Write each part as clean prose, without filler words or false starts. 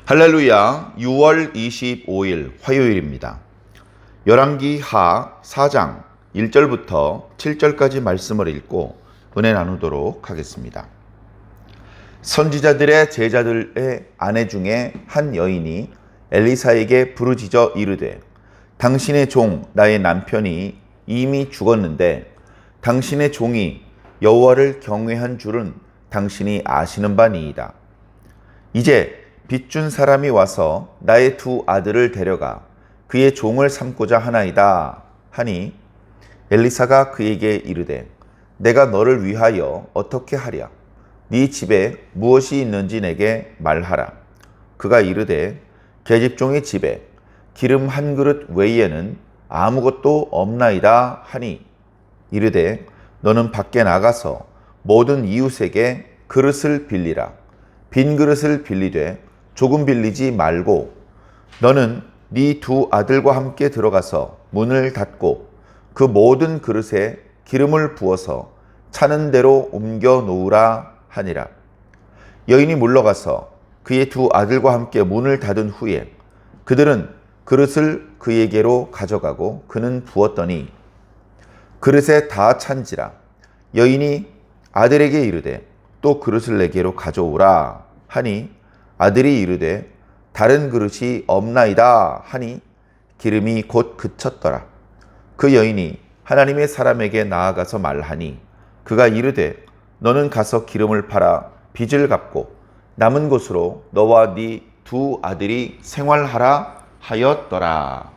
할렐루야. 6월 25일 화요일입니다. 열왕기 하 4장 1절부터 7절까지 말씀을 읽고 은혜 나누도록 하겠습니다. 선지자들의 제자들의 아내 중에 한 여인이 엘리사에게 부르짖어 이르되, 당신의 종 나의 남편이 이미 죽었는데 당신의 종이 여호와를 경외한 줄은 당신이 아시는 바니이다. 이제 빚준 사람이 와서 나의 두 아들을 데려가 그의 종을 삼고자 하나이다 하니, 엘리사가 그에게 이르되, 내가 너를 위하여 어떻게 하랴? 네 집에 무엇이 있는지 내게 말하라. 그가 이르되, 계집종의 집에 기름 한 그릇 외에는 아무것도 없나이다 하니, 이르되, 너는 밖에 나가서 모든 이웃에게 그릇을 빌리라. 빈 그릇을 빌리되 조금 빌리지 말고, 너는 네 두 아들과 함께 들어가서 문을 닫고 그 모든 그릇에 기름을 부어서 차는 대로 옮겨 놓으라 하니라. 여인이 물러가서 그의 두 아들과 함께 문을 닫은 후에 그들은 그릇을 그에게로 가져가고 그는 부었더니 그릇에 다 찬지라. 여인이 아들에게 이르되, 또 그릇을 내게로 가져오라 하니, 아들이 이르되, 다른 그릇이 없나이다 하니, 기름이 곧 그쳤더라. 그 여인이 하나님의 사람에게 나아가서 말하니, 그가 이르되, 너는 가서 기름을 팔아 빚을 갚고 남은 것으로 너와 네 두 아들이 생활하라 하였더라.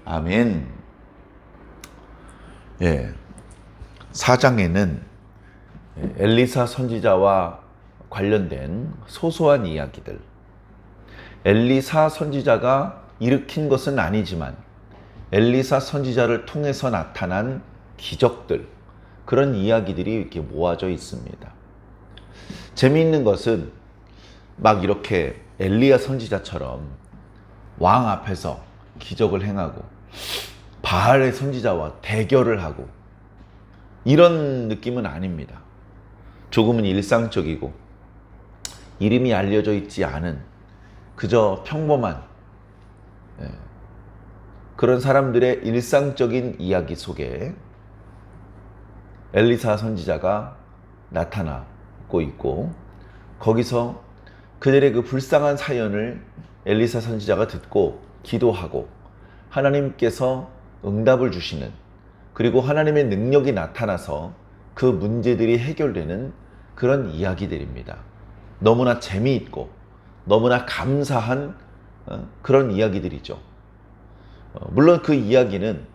아멘. 사장에는 엘리사 선지자와 관련된 소소한 이야기들, 엘리사 선지자가 일으킨 것은 아니지만 엘리사 선지자를 통해서 나타난 기적들, 그런 이야기들이 이렇게 모아져 있습니다. 재미있는 것은 막 이렇게 엘리야 선지자처럼 왕 앞에서 기적을 행하고 바알의 선지자와 대결을 하고 이런 느낌은 아닙니다. 조금은 일상적이고 이름이 알려져 있지 않은 그저 평범한 그런 사람들의 일상적인 이야기 속에 엘리사 선지자가 나타나고 있고, 거기서 그들의 그 불쌍한 사연을 엘리사 선지자가 듣고 기도하고 하나님께서 응답을 주시는, 그리고 하나님의 능력이 나타나서 그 문제들이 해결되는 그런 이야기들입니다. 너무나 재미있고 너무나 감사한 그런 이야기들이죠. 물론 그 이야기는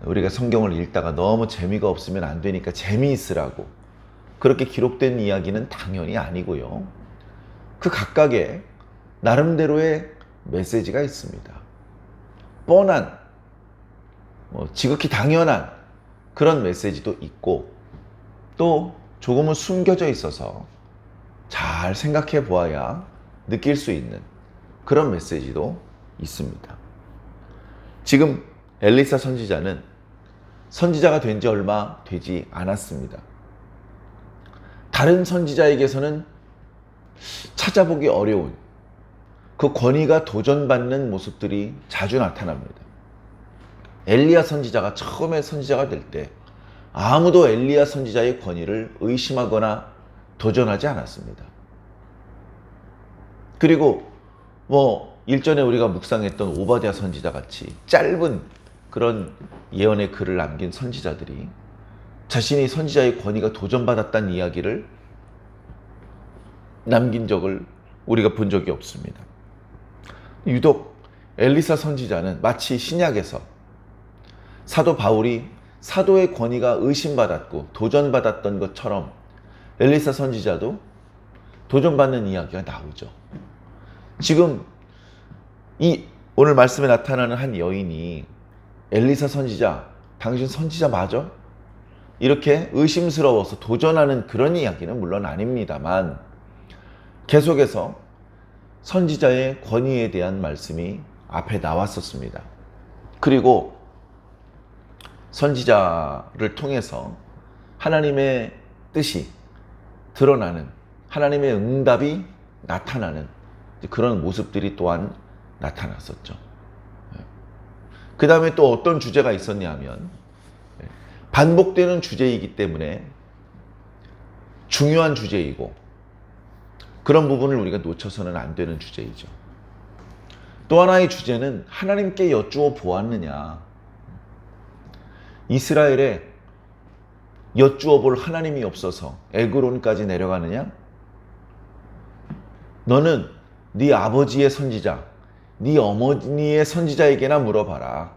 우리가 성경을 읽다가 너무 재미가 없으면 안 되니까 재미있으라고 그렇게 기록된 이야기는 당연히 아니고요. 그 각각의 나름대로의 메시지가 있습니다. 뻔한, 지극히 당연한 그런 메시지도 있고, 또 조금은 숨겨져 있어서 잘 생각해 보아야 느낄 수 있는 그런 메시지도 있습니다. 지금 엘리사 선지자는 선지자가 된 지 얼마 되지 않았습니다. 다른 선지자에게서는 찾아보기 어려운 그 권위가 도전받는 모습들이 자주 나타납니다. 엘리야 선지자가 처음에 선지자가 될 때 아무도 엘리야 선지자의 권위를 의심하거나 도전하지 않았습니다. 그리고 일전에 우리가 묵상했던 오바댜 선지자 같이 짧은 그런 예언의 글을 남긴 선지자들이 자신이 선지자의 권위가 도전받았다는 이야기를 남긴 적을 우리가 본 적이 없습니다. 유독 엘리사 선지자는 마치 신약에서 사도 바울이 사도의 권위가 의심받았고 도전받았던 것처럼 엘리사 선지자도 도전받는 이야기가 나오죠. 지금 오늘 말씀에 나타나는 한 여인이 엘리사 선지자, 당신 선지자 맞아? 이렇게 의심스러워서 도전하는 그런 이야기는 물론 아닙니다만, 계속해서 선지자의 권위에 대한 말씀이 앞에 나왔었습니다. 그리고 선지자를 통해서 하나님의 뜻이 드러나는, 하나님의 응답이 나타나는 그런 모습들이 또한 나타났었죠. 그 다음에 또 어떤 주제가 있었냐 하면 반복되는 주제이기 때문에 중요한 주제이고 그런 부분을 우리가 놓쳐서는 안 되는 주제이죠. 또 하나의 주제는 하나님께 여쭈어 보았느냐. 이스라엘에 여쭈어 볼 하나님이 없어서 에그론까지 내려가느냐? 너는 네 아버지의 선지자, 네 어머니의 선지자에게나 물어봐라.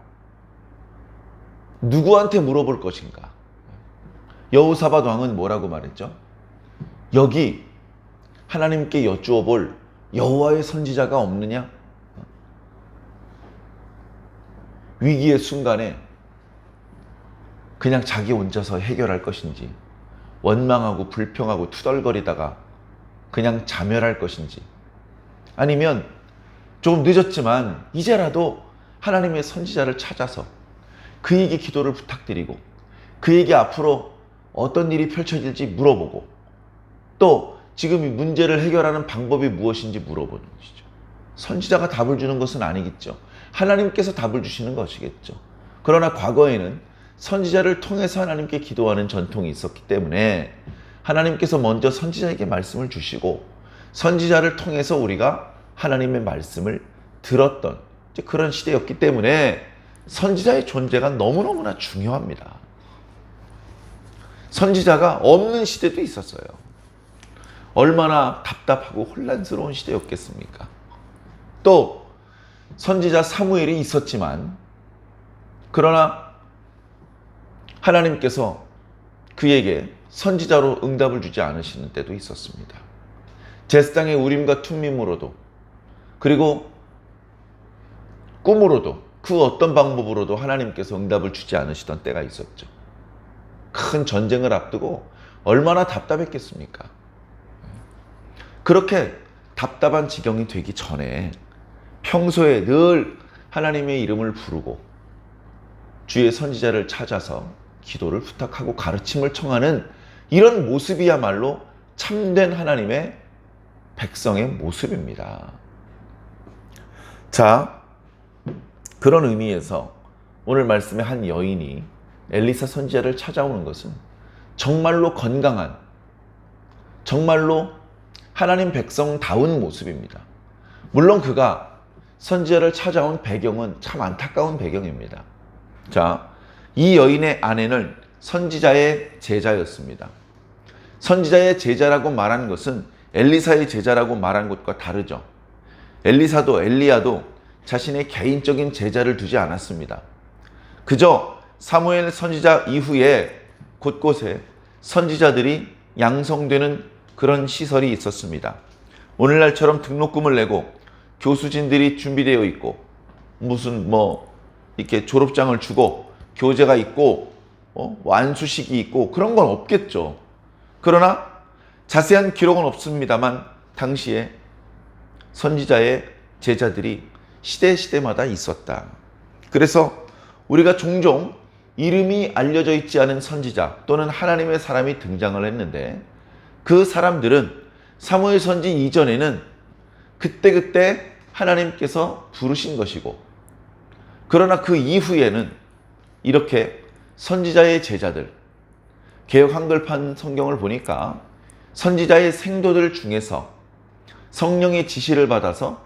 누구한테 물어볼 것인가? 여호사밧 왕은 뭐라고 말했죠? 여기 하나님께 여쭈어 볼 여호와의 선지자가 없느냐? 위기의 순간에 그냥 자기 혼자서 해결할 것인지, 원망하고 불평하고 투덜거리다가 그냥 자멸할 것인지, 아니면 조금 늦었지만 이제라도 하나님의 선지자를 찾아서 그에게 기도를 부탁드리고 그에게 앞으로 어떤 일이 펼쳐질지 물어보고 또 지금 이 문제를 해결하는 방법이 무엇인지 물어보는 것이죠. 선지자가 답을 주는 것은 아니겠죠. 하나님께서 답을 주시는 것이겠죠. 그러나 과거에는 선지자를 통해서 하나님께 기도하는 전통이 있었기 때문에 하나님께서 먼저 선지자에게 말씀을 주시고 선지자를 통해서 우리가 하나님의 말씀을 들었던 그런 시대였기 때문에 선지자의 존재가 너무너무나 중요합니다. 선지자가 없는 시대도 있었어요. 얼마나 답답하고 혼란스러운 시대였겠습니까? 또 선지자 사무엘이 있었지만 그러나 하나님께서 그에게 선지자로 응답을 주지 않으시는 때도 있었습니다. 제사장의 우림과 툼밈으로도 그리고 꿈으로도 그 어떤 방법으로도 하나님께서 응답을 주지 않으시던 때가 있었죠. 큰 전쟁을 앞두고 얼마나 답답했겠습니까? 그렇게 답답한 지경이 되기 전에 평소에 늘 하나님의 이름을 부르고 주의 선지자를 찾아서 기도를 부탁하고 가르침을 청하는 이런 모습이야말로 참된 하나님의 백성의 모습입니다. 자, 그런 의미에서 오늘 말씀의 한 여인이 엘리사 선지자를 찾아오는 것은 정말로 건강한, 정말로 하나님 백성다운 모습입니다. 물론 그가 선지자를 찾아온 배경은 참 안타까운 배경입니다. 자, 이 여인의 아내는 선지자의 제자였습니다. 선지자의 제자라고 말한 것은 엘리사의 제자라고 말한 것과 다르죠. 엘리사도 엘리야도 자신의 개인적인 제자를 두지 않았습니다. 그저 사무엘 선지자 이후에 곳곳에 선지자들이 양성되는 그런 시설이 있었습니다. 오늘날처럼 등록금을 내고 교수진들이 준비되어 있고 무슨 이렇게 졸업장을 주고 교재가 있고 안수식이 있고 그런 건 없겠죠. 그러나 자세한 기록은 없습니다만 당시에 선지자의 제자들이 시대마다 있었다. 그래서 우리가 종종 이름이 알려져 있지 않은 선지자 또는 하나님의 사람이 등장을 했는데 그 사람들은 사무엘 선지 이전에는 그때그때 하나님께서 부르신 것이고 그러나 그 이후에는 이렇게 선지자의 제자들, 개역 한글판 성경을 보니까 선지자의 생도들 중에서 성령의 지시를 받아서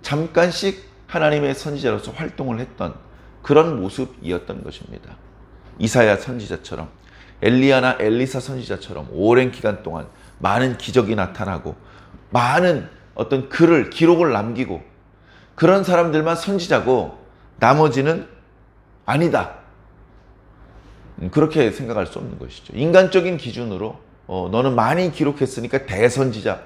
잠깐씩 하나님의 선지자로서 활동을 했던 그런 모습이었던 것입니다. 이사야 선지자처럼 엘리야나 엘리사 선지자처럼 오랜 기간 동안 많은 기적이 나타나고 많은 어떤 기록을 남기고 그런 사람들만 선지자고 나머지는 아니다. 그렇게 생각할 수 없는 것이죠. 인간적인 기준으로 너는 많이 기록했으니까 대선지자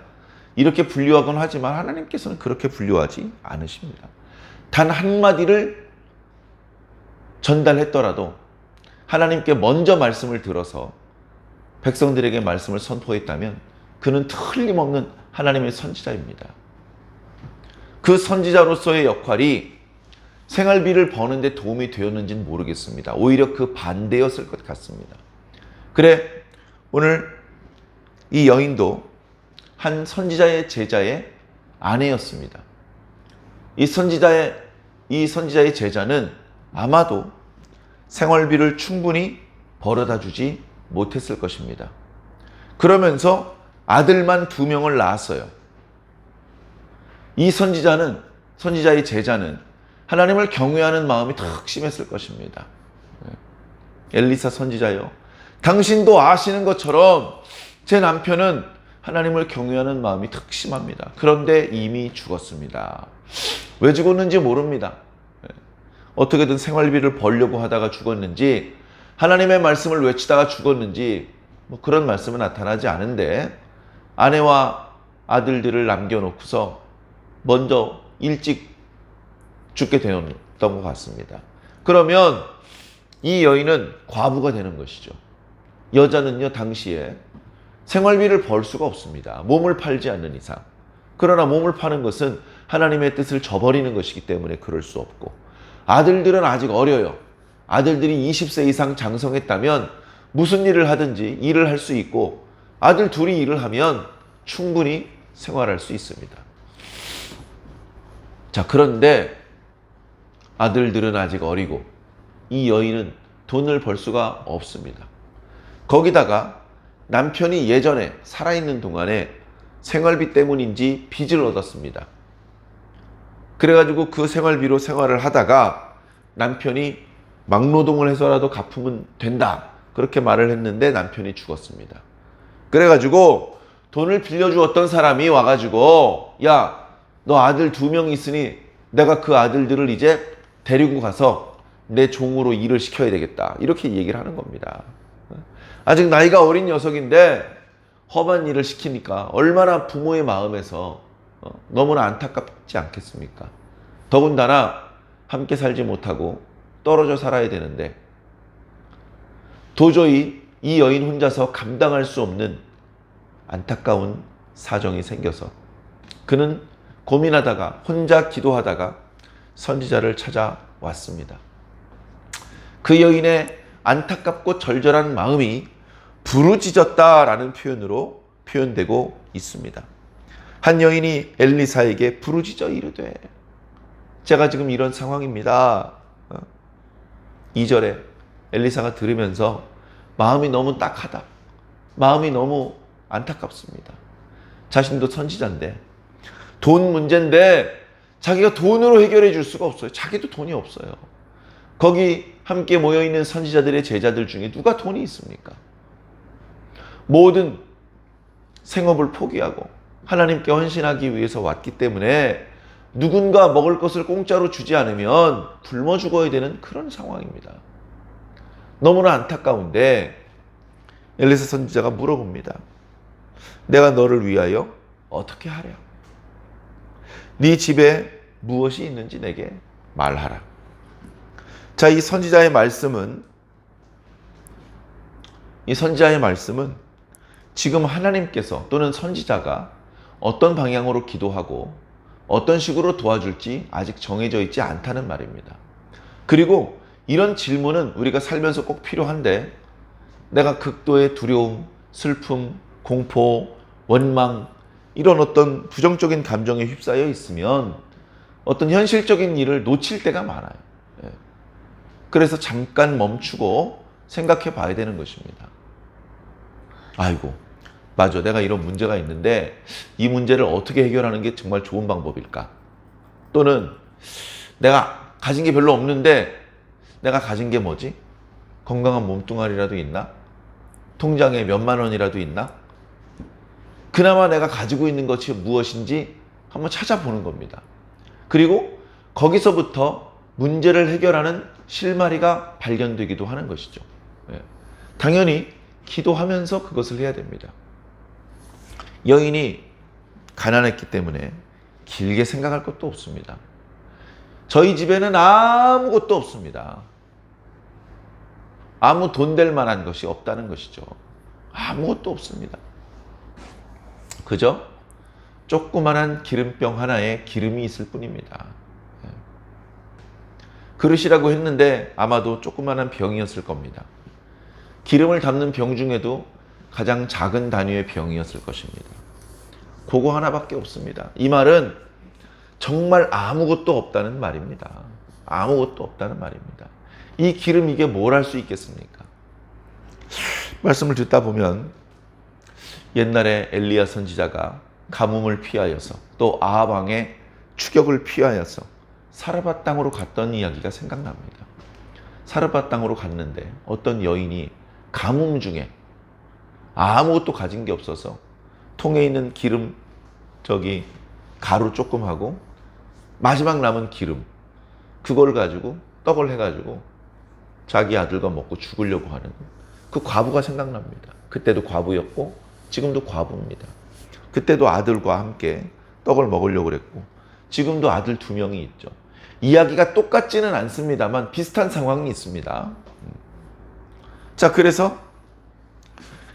이렇게 분류하곤 하지만 하나님께서는 그렇게 분류하지 않으십니다. 단 한마디를 전달했더라도 하나님께 먼저 말씀을 들어서 백성들에게 말씀을 선포했다면 그는 틀림없는 하나님의 선지자입니다. 그 선지자로서의 역할이 생활비를 버는 데 도움이 되었는지는 모르겠습니다. 오히려 그 반대였을 것 같습니다. 그래, 오늘 이 여인도 한 선지자의 제자의 아내였습니다. 이 선지자의 제자는 아마도 생활비를 충분히 벌어다 주지 못했을 것입니다. 그러면서 아들만 2명을 낳았어요. 이 선지자의 제자는 하나님을 경외하는 마음이 턱 심했을 것입니다. 엘리사 선지자요, 당신도 아시는 것처럼 제 남편은 하나님을 경외하는 마음이 턱 심합니다. 그런데 이미 죽었습니다. 왜 죽었는지 모릅니다. 어떻게든 생활비를 벌려고 하다가 죽었는지, 하나님의 말씀을 외치다가 죽었는지 그런 말씀은 나타나지 않은데, 아내와 아들들을 남겨놓고서 먼저 일찍 죽게 되었던 것 같습니다. 그러면 이 여인은 과부가 되는 것이죠. 여자는요, 당시에 생활비를 벌 수가 없습니다. 몸을 팔지 않는 이상. 그러나 몸을 파는 것은 하나님의 뜻을 저버리는 것이기 때문에 그럴 수 없고, 아들들은 아직 어려요. 아들들이 20세 이상 장성했다면 무슨 일을 하든지 일을 할 수 있고, 아들 둘이 일을 하면 충분히 생활할 수 있습니다. 자, 그런데 아들들은 아직 어리고 이 여인은 돈을 벌 수가 없습니다. 거기다가 남편이 예전에 살아있는 동안에 생활비 때문인지 빚을 얻었습니다. 그래가지고 그 생활비로 생활을 하다가 남편이 막노동을 해서라도 갚으면 된다, 그렇게 말을 했는데 남편이 죽었습니다. 그래가지고 돈을 빌려주었던 사람이 와가지고, 야, 너 아들 2명 있으니 내가 그 아들들을 이제 데리고 가서 내 종으로 일을 시켜야 되겠다, 이렇게 얘기를 하는 겁니다. 아직 나이가 어린 녀석인데 험한 일을 시키니까 얼마나 부모의 마음에서 너무나 안타깝지 않겠습니까? 더군다나 함께 살지 못하고 떨어져 살아야 되는데 도저히 이 여인 혼자서 감당할 수 없는 안타까운 사정이 생겨서 그는 고민하다가 혼자 기도하다가 선지자를 찾아왔습니다. 그 여인의 안타깝고 절절한 마음이 부르짖었다라는 표현으로 표현되고 있습니다. 한 여인이 엘리사에게 부르짖어 이르되, 제가 지금 이런 상황입니다. 2절에 엘리사가 들으면서 마음이 너무 딱하다, 마음이 너무 안타깝습니다. 자신도 선지자인데 돈 문제인데 자기가 돈으로 해결해 줄 수가 없어요. 자기도 돈이 없어요. 거기 함께 모여있는 선지자들의 제자들 중에 누가 돈이 있습니까? 모든 생업을 포기하고 하나님께 헌신하기 위해서 왔기 때문에 누군가 먹을 것을 공짜로 주지 않으면 굶어 죽어야 되는 그런 상황입니다. 너무나 안타까운데 엘리사 선지자가 물어봅니다. 내가 너를 위하여 어떻게 하랴? 네 집에 무엇이 있는지 내게 말하라. 자, 이 선지자의 말씀은 지금 하나님께서 또는 선지자가 어떤 방향으로 기도하고 어떤 식으로 도와줄지 아직 정해져 있지 않다는 말입니다. 그리고 이런 질문은 우리가 살면서 꼭 필요한데, 내가 극도의 두려움, 슬픔, 공포, 원망, 이런 어떤 부정적인 감정에 휩싸여 있으면 어떤 현실적인 일을 놓칠 때가 많아요. 그래서 잠깐 멈추고 생각해 봐야 되는 것입니다. 아이고, 맞아, 내가 이런 문제가 있는데 이 문제를 어떻게 해결하는 게 정말 좋은 방법일까? 또는 내가 가진 게 별로 없는데 내가 가진 게 뭐지? 건강한 몸뚱아리라도 있나? 통장에 몇만 원이라도 있나? 그나마 내가 가지고 있는 것이 무엇인지 한번 찾아보는 겁니다. 그리고 거기서부터 문제를 해결하는 실마리가 발견되기도 하는 것이죠. 당연히 기도하면서 그것을 해야 됩니다. 여인이 가난했기 때문에 길게 생각할 것도 없습니다. 저희 집에는 아무것도 없습니다. 아무 돈 될 만한 것이 없다는 것이죠. 아무것도 없습니다. 그저 조그만한 기름병 하나에 기름이 있을 뿐입니다. 그릇이라고 했는데 아마도 조그만한 병이었을 겁니다. 기름을 담는 병 중에도 가장 작은 단위의 병이었을 것입니다. 그거 하나밖에 없습니다. 이 말은 정말 아무것도 없다는 말입니다. 아무것도 없다는 말입니다. 이 기름 이게 뭘 할 수 있겠습니까? 말씀을 듣다 보면 옛날에 엘리야 선지자가 가뭄을 피하여서 또 아합 왕의 추격을 피하여서 사르밧 땅으로 갔던 이야기가 생각납니다. 사르밧 땅으로 갔는데 어떤 여인이 가뭄 중에 아무것도 가진 게 없어서 통에 있는 기름 가루 조금 하고 마지막 남은 기름 그걸 가지고 떡을 해가지고 자기 아들과 먹고 죽으려고 하는 그 과부가 생각납니다. 그때도 과부였고 지금도 과부입니다. 그때도 아들과 함께 떡을 먹으려고 그랬고 지금도 아들 2명이 있죠. 이야기가 똑같지는 않습니다만 비슷한 상황이 있습니다. 자, 그래서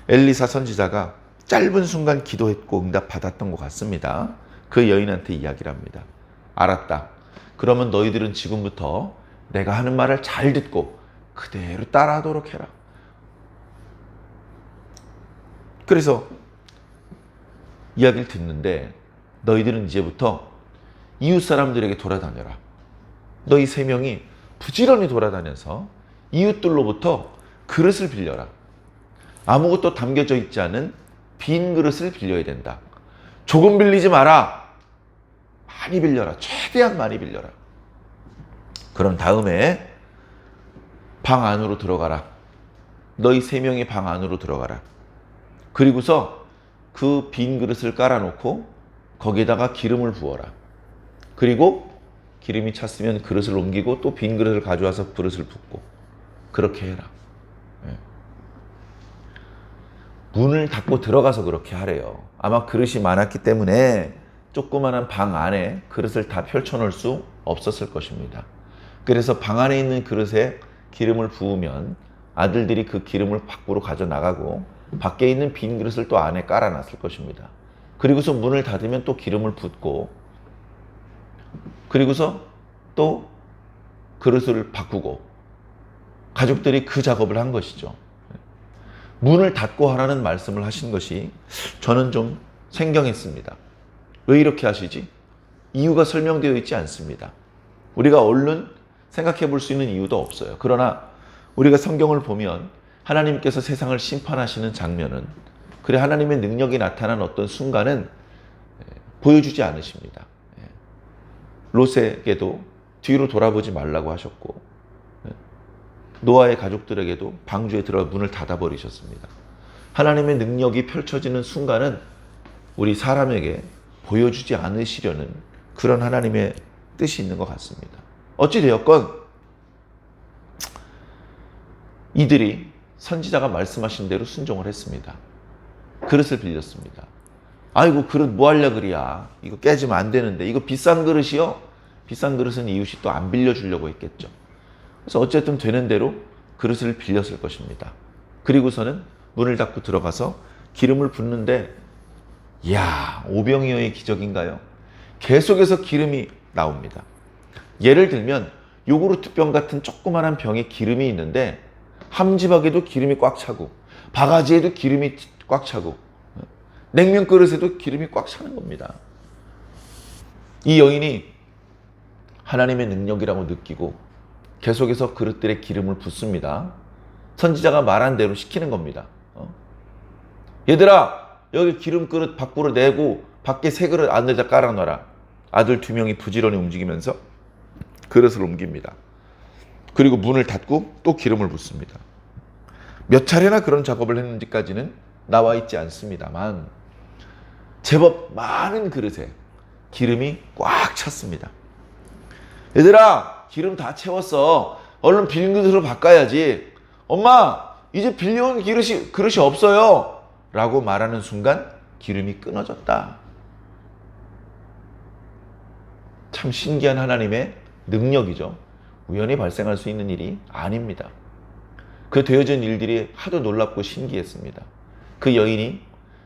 엘리사 선지자가 짧은 순간 기도했고 응답 받았던 것 같습니다. 그 여인한테 이야기를 합니다. 알았다. 그러면 너희들은 지금부터 내가 하는 말을 잘 듣고 그대로 따라하도록 해라. 그래서 이야기를 듣는데 너희들은 이제부터 이웃 사람들에게 돌아다녀라. 너희 3명이 부지런히 돌아다녀서 이웃들로부터 그릇을 빌려라. 아무것도 담겨져 있지 않은 빈 그릇을 빌려야 된다. 조금 빌리지 마라. 많이 빌려라. 최대한 많이 빌려라. 그런 다음에 방 안으로 들어가라. 너희 3명이 방 안으로 들어가라. 그리고서 그 빈 그릇을 깔아놓고 거기에다가 기름을 부어라. 그리고 기름이 찼으면 그릇을 옮기고 또 빈 그릇을 가져와서 그릇을 붓고 그렇게 해라. 문을 닫고 들어가서 그렇게 하래요. 아마 그릇이 많았기 때문에 조그마한 방 안에 그릇을 다 펼쳐놓을 수 없었을 것입니다. 그래서 방 안에 있는 그릇에 기름을 부으면 아들들이 그 기름을 밖으로 가져나가고 밖에 있는 빈 그릇을 또 안에 깔아놨을 것입니다. 그리고서 문을 닫으면 또 기름을 붓고 그리고서 또 그릇을 바꾸고 가족들이 그 작업을 한 것이죠. 문을 닫고 하라는 말씀을 하신 것이 저는 좀 생경했습니다. 왜 이렇게 하시지? 이유가 설명되어 있지 않습니다. 우리가 얼른 생각해 볼 수 있는 이유도 없어요. 그러나 우리가 성경을 보면 하나님께서 세상을 심판하시는 장면은 그래 하나님의 능력이 나타난 어떤 순간은 보여주지 않으십니다. 롯에게도 뒤로 돌아보지 말라고 하셨고 노아의 가족들에게도 방주에 들어가 문을 닫아버리셨습니다. 하나님의 능력이 펼쳐지는 순간은 우리 사람에게 보여주지 않으시려는 그런 하나님의 뜻이 있는 것 같습니다. 어찌되었건 이들이 선지자가 말씀하신 대로 순종을 했습니다. 그릇을 빌렸습니다. 아이고 그릇 뭐 하려 그리야. 이거 깨지면 안 되는데. 이거 비싼 그릇이요? 비싼 그릇은 이웃이 또 안 빌려주려고 했겠죠. 그래서 어쨌든 되는 대로 그릇을 빌렸을 것입니다. 그리고서는 문을 닫고 들어가서 기름을 붓는데 이야, 오병이어의 기적인가요? 계속해서 기름이 나옵니다. 예를 들면 요구르트병 같은 조그만한 병에 기름이 있는데 함지박에도 기름이 꽉 차고 바가지에도 기름이 꽉 차고 냉면 그릇에도 기름이 꽉 차는 겁니다. 이 여인이 하나님의 능력이라고 느끼고 계속해서 그릇들에 기름을 붓습니다. 선지자가 말한 대로 시키는 겁니다. 얘들아 여기 기름 그릇 밖으로 내고 밖에 새 그릇 안에다 깔아놔라. 아들 2명이 부지런히 움직이면서 그릇을 옮깁니다. 그리고 문을 닫고 또 기름을 붓습니다. 몇 차례나 그런 작업을 했는지까지는 나와 있지 않습니다만 제법 많은 그릇에 기름이 꽉 찼습니다. 얘들아 기름 다 채웠어. 얼른 빈 그릇으로 바꿔야지. 엄마 이제 빌려온 그릇이 없어요. 라고 말하는 순간 기름이 끊어졌다. 참 신기한 하나님의 능력이죠. 우연히 발생할 수 있는 일이 아닙니다. 그 되어진 일들이 하도 놀랍고 신기했습니다. 그 여인이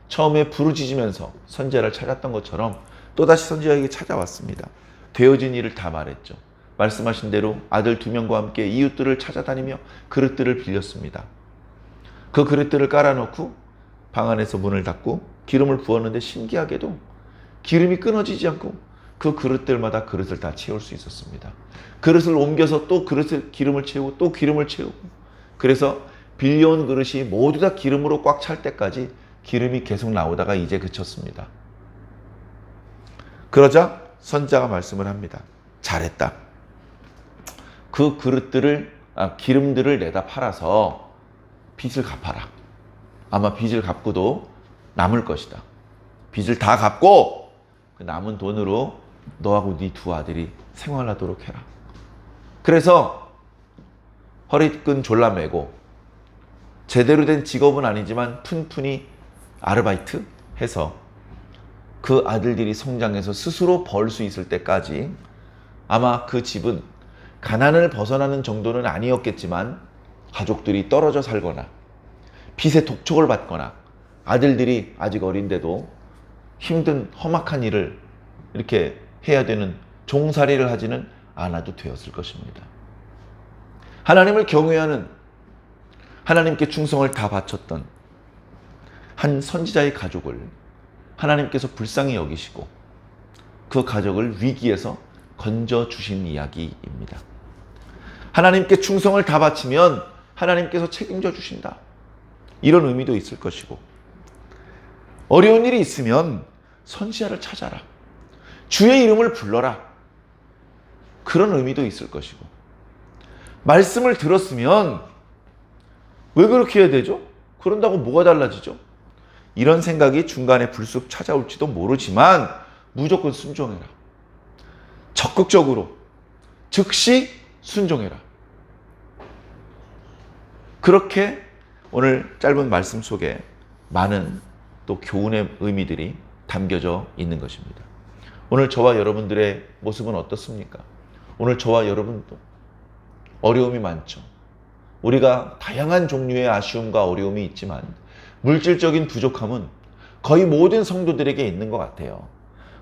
처음에 부르짖으면서 선지자를 찾았던 것처럼 또다시 선지자에게 찾아왔습니다. 되어진 일을 다 말했죠. 말씀하신 대로 아들 2명과 함께 이웃들을 찾아다니며 그릇들을 빌렸습니다. 그 그릇들을 깔아놓고 방 안에서 문을 닫고 기름을 부었는데 신기하게도 기름이 끊어지지 않고 그 그릇들마다 그릇을 다 채울 수 있었습니다. 그릇을 옮겨서 또 그릇에 기름을 채우고 또 기름을 채우고, 그래서 빌려온 그릇이 모두 다 기름으로 꽉 찰 때까지 기름이 계속 나오다가 이제 그쳤습니다. 그러자 선지자가 말씀을 합니다. 잘했다. 그 기름들을 내다 팔아서 빚을 갚아라. 아마 빚을 갚고도 남을 것이다. 빚을 다 갚고 그 남은 돈으로 너하고 네 두 아들이 생활하도록 해라. 그래서 허리끈 졸라매고 제대로 된 직업은 아니지만 푼푼히 아르바이트 해서 그 아들들이 성장해서 스스로 벌 수 있을 때까지 아마 그 집은 가난을 벗어나는 정도는 아니었겠지만 가족들이 떨어져 살거나 빚의 독촉을 받거나 아들들이 아직 어린데도 힘든 험악한 일을 이렇게 해야 되는 종살이를 하지는 않아도 되었을 것입니다. 하나님을 경외하는, 하나님께 충성을 다 바쳤던 한 선지자의 가족을 하나님께서 불쌍히 여기시고 그 가족을 위기에서 건져주신 이야기입니다. 하나님께 충성을 다 바치면 하나님께서 책임져 주신다. 이런 의미도 있을 것이고, 어려운 일이 있으면 선지자를 찾아라. 주의 이름을 불러라. 그런 의미도 있을 것이고, 말씀을 들었으면 왜 그렇게 해야 되죠? 그런다고 뭐가 달라지죠? 이런 생각이 중간에 불쑥 찾아올지도 모르지만 무조건 순종해라. 적극적으로 즉시 순종해라. 그렇게 오늘 짧은 말씀 속에 많은 또 교훈의 의미들이 담겨져 있는 것입니다. 오늘 저와 여러분들의 모습은 어떻습니까? 오늘 저와 여러분도 어려움이 많죠. 우리가 다양한 종류의 아쉬움과 어려움이 있지만 물질적인 부족함은 거의 모든 성도들에게 있는 것 같아요.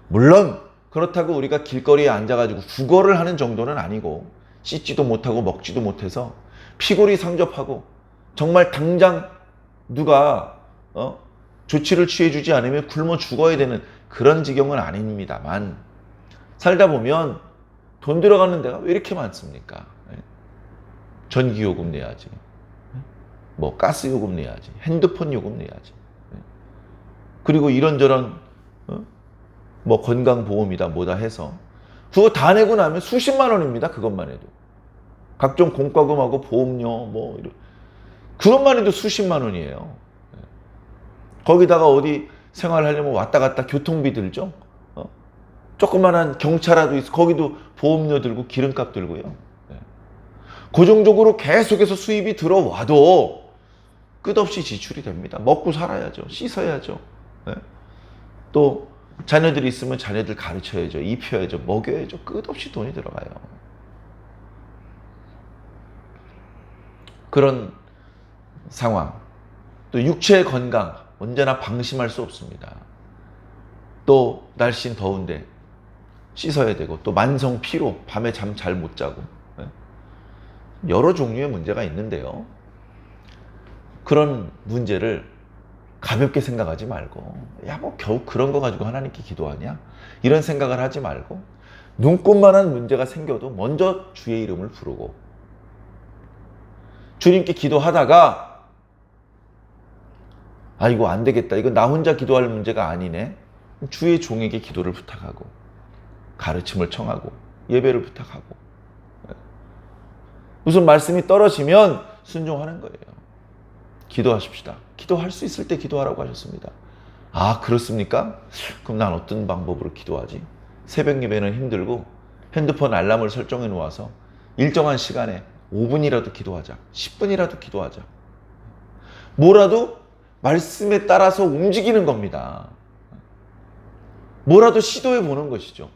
물론 그렇다고 우리가 길거리에 앉아가지고 구걸을 하는 정도는 아니고, 씻지도 못하고 먹지도 못해서 피골이 상접하고 정말 당장 누가 조치를 취해주지 않으면 굶어 죽어야 되는 그런 지경은 아닙니다만, 살다 보면 돈 들어가는 데가 왜 이렇게 많습니까? 전기요금 내야지, 뭐 가스요금 내야지, 핸드폰 요금 내야지, 그리고 이런저런 뭐 건강보험이다 뭐다 해서 그거 다 내고 나면 수십만 원입니다. 그것만 해도 각종 공과금하고 보험료 뭐 이런, 그것만 해도 수십만 원이에요. 거기다가 어디 생활하려면 왔다 갔다 교통비 들죠. 조그만한 경차라도 있어, 거기도 보험료 들고 기름값 들고요. 고정적으로 계속해서 수입이 들어와도 끝없이 지출이 됩니다. 먹고 살아야죠. 씻어야죠. 또 자녀들이 있으면 자녀들 가르쳐야죠. 입혀야죠. 먹여야죠. 끝없이 돈이 들어가요. 그런 상황. 또 육체의 건강 언제나 방심할 수 없습니다. 또 날씨는 더운데 씻어야 되고, 또 만성 피로, 밤에 잠 잘 못 자고, 여러 종류의 문제가 있는데요. 그런 문제를 가볍게 생각하지 말고, 야, 뭐 겨우 그런 거 가지고 하나님께 기도하냐? 이런 생각을 하지 말고, 눈꽃만한 문제가 생겨도 먼저 주의 이름을 부르고, 주님께 기도하다가 아, 이거 안 되겠다. 이거 나 혼자 기도할 문제가 아니네. 주의 종에게 기도를 부탁하고, 가르침을 청하고, 예배를 부탁하고, 무슨 말씀이 떨어지면 순종하는 거예요. 기도하십시다. 기도할 수 있을 때 기도하라고 하셨습니다. 아, 그렇습니까? 그럼 난 어떤 방법으로 기도하지? 새벽 예배는 힘들고 핸드폰 알람을 설정해 놓아서 일정한 시간에 5분이라도 기도하자. 10분이라도 기도하자. 뭐라도 말씀에 따라서 움직이는 겁니다. 뭐라도 시도해 보는 것이죠.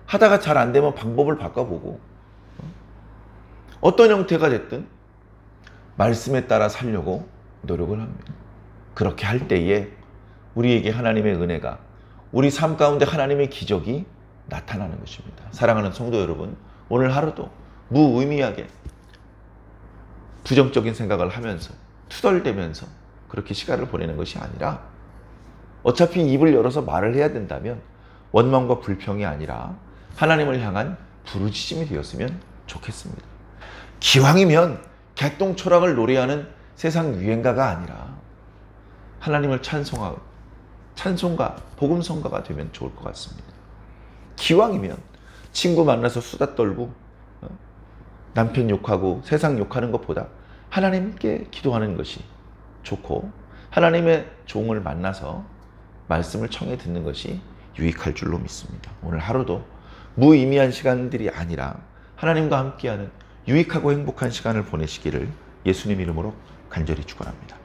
하다가 잘 안 되면 방법을 바꿔보고, 어떤 형태가 됐든 말씀에 따라 살려고 노력을 합니다. 그렇게 할 때에 우리에게 하나님의 은혜가, 우리 삶 가운데 하나님의 기적이 나타나는 것입니다. 사랑하는 성도 여러분, 오늘 하루도 무의미하게 부정적인 생각을 하면서 투덜대면서 그렇게 시간을 보내는 것이 아니라, 어차피 입을 열어서 말을 해야 된다면 원망과 불평이 아니라 하나님을 향한 부르짖음이 되었으면 좋겠습니다. 기왕이면 개똥초락을 노래하는 세상 유행가가 아니라 하나님을 찬송하고 찬송가, 복음성가가 되면 좋을 것 같습니다. 기왕이면 친구 만나서 수다 떨고 남편 욕하고 세상 욕하는 것보다 하나님께 기도하는 것이 좋고 하나님의 종을 만나서 말씀을 청해 듣는 것이 유익할 줄로 믿습니다. 오늘 하루도 무의미한 시간들이 아니라 하나님과 함께하는 유익하고 행복한 시간을 보내시기를 예수님 이름으로 간절히 축원합니다.